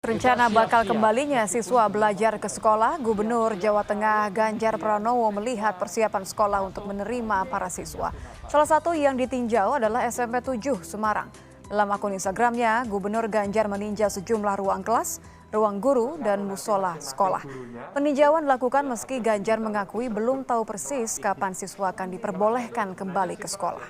Rencana bakal kembalinya siswa belajar ke sekolah, Gubernur Jawa Tengah Ganjar Pranowo melihat persiapan sekolah untuk menerima para siswa. Salah satu yang ditinjau adalah SMP 7 Semarang. Dalam akun Instagramnya, Gubernur Ganjar meninjau sejumlah ruang kelas, ruang guru, dan musola sekolah. Peninjauan dilakukan meski Ganjar mengakui belum tahu persis kapan siswa akan diperbolehkan kembali ke sekolah.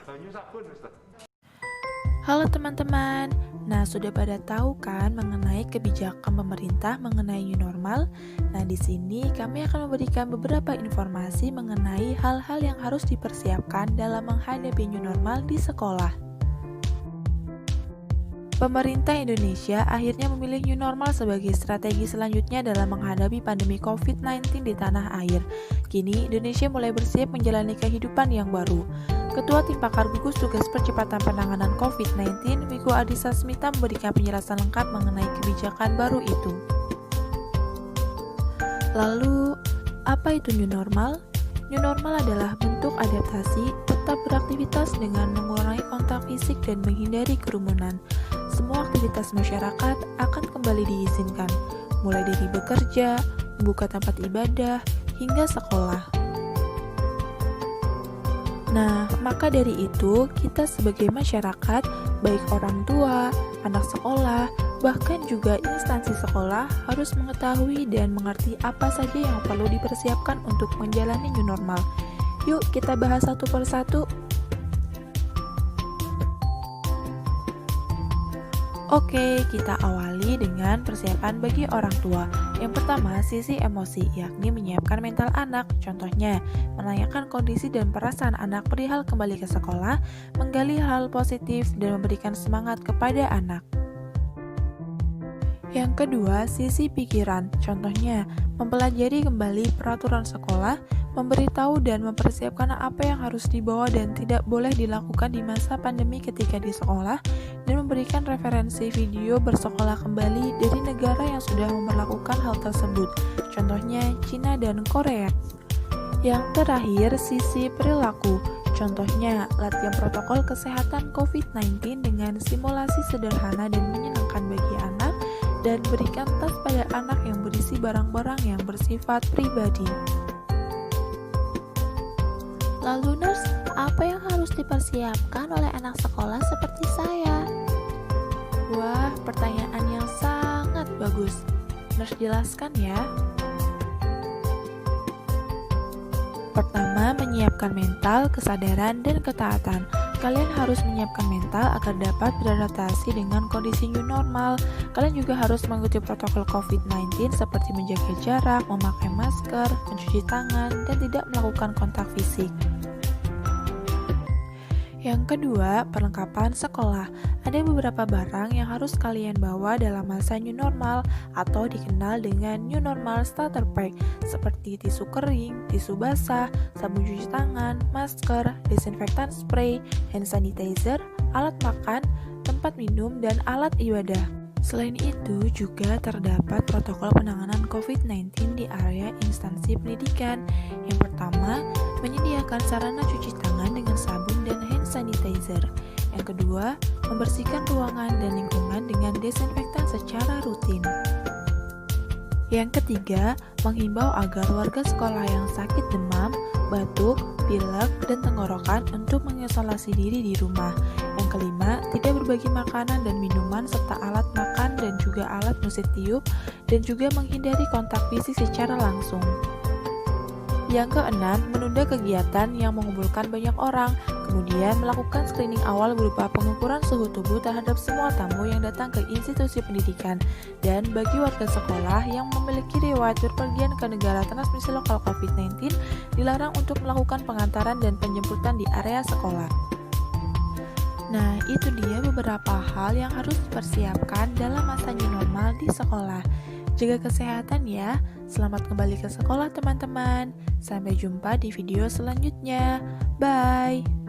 Halo teman-teman, nah sudah pada tahu kan mengenai kebijakan pemerintah mengenai new normal? Nah di sini kami akan memberikan beberapa informasi mengenai hal-hal yang harus dipersiapkan dalam menghadapi new normal di sekolah. Pemerintah Indonesia akhirnya memilih new normal sebagai strategi selanjutnya dalam menghadapi pandemi COVID-19 di tanah air. Kini Indonesia mulai bersiap menjalani kehidupan yang baru. Ketua Tim Pakar Gugus Tugas Percepatan Penanganan COVID-19, Wiku Adhisa Smita memberikan penjelasan lengkap mengenai kebijakan baru itu. Lalu, apa itu new normal? New normal adalah bentuk adaptasi tetap beraktivitas dengan mengurangi kontak fisik dan menghindari kerumunan. Semua aktivitas masyarakat akan kembali diizinkan, mulai dari bekerja, membuka tempat ibadah, hingga sekolah. Nah, maka dari itu, kita sebagai masyarakat, baik orang tua, anak sekolah, bahkan juga instansi sekolah harus mengetahui dan mengerti apa saja yang perlu dipersiapkan untuk menjalani new normal. Yuk, kita bahas satu persatu. Oke, kita awali dengan persiapan bagi orang tua. Yang pertama, sisi emosi, yakni menyiapkan mental anak. Contohnya, menanyakan kondisi dan perasaan anak perihal kembali ke sekolah, menggali hal positif, dan memberikan semangat kepada anak. Yang kedua, sisi pikiran. Contohnya, mempelajari kembali peraturan sekolah, memberitahu dan mempersiapkan apa yang harus dibawa dan tidak boleh dilakukan di masa pandemi ketika di sekolah, dan memberikan referensi video bersekolah kembali dari negara yang sudah memperlakukan hal tersebut. Contohnya, Cina dan Korea. Yang terakhir, sisi perilaku. Contohnya, latihan protokol kesehatan COVID-19 dengan simulasi sederhana dan menyenangkan bagi anak, dan berikan tas pada anak yang berisi barang-barang yang bersifat pribadi. Lalu Nurse, apa yang harus dipersiapkan oleh anak sekolah seperti saya? Wah, pertanyaan yang sangat bagus. Nurse jelaskan ya. Pertama, menyiapkan mental, kesadaran, dan ketaatan. Kalian harus menyiapkan mental agar dapat beradaptasi dengan kondisi new normal. Kalian juga harus mengikuti protokol COVID-19 seperti menjaga jarak, memakai masker, mencuci tangan, dan tidak melakukan kontak fisik. Yang kedua, perlengkapan sekolah. Ada beberapa barang yang harus kalian bawa dalam masa new normal atau dikenal dengan new normal starter pack seperti tisu kering, tisu basah, sabun cuci tangan, masker, desinfektan spray, hand sanitizer, alat makan, tempat minum, dan alat ibadah. Selain itu, juga terdapat protokol penanganan COVID-19 di area instansi pendidikan. Yang pertama, menyediakan sarana cuci tangan dengan sabun dan hand sanitizer. Yang kedua, membersihkan ruangan dan lingkungan dengan desinfektan secara rutin. Yang ketiga, menghimbau agar warga sekolah yang sakit demam, batuk, pilek, dan tenggorokan untuk mengisolasi diri di rumah. Yang kelima, tidak berbagi makanan dan minuman serta alat makan dan juga alat musik tiup, dan juga menghindari kontak fisik secara langsung. Yang keenam, menunda kegiatan yang mengumpulkan banyak orang, kemudian melakukan screening awal berupa pengukuran suhu tubuh terhadap semua tamu yang datang ke institusi pendidikan, dan bagi warga sekolah yang memiliki riwayat berpergian ke negara transmisi lokal COVID-19, dilarang untuk melakukan pengantaran dan penjemputan di area sekolah. Nah, itu dia beberapa hal yang harus dipersiapkan dalam masa new normal di sekolah. Jaga kesehatan ya. Selamat kembali ke sekolah teman-teman. Sampai jumpa di video selanjutnya. Bye.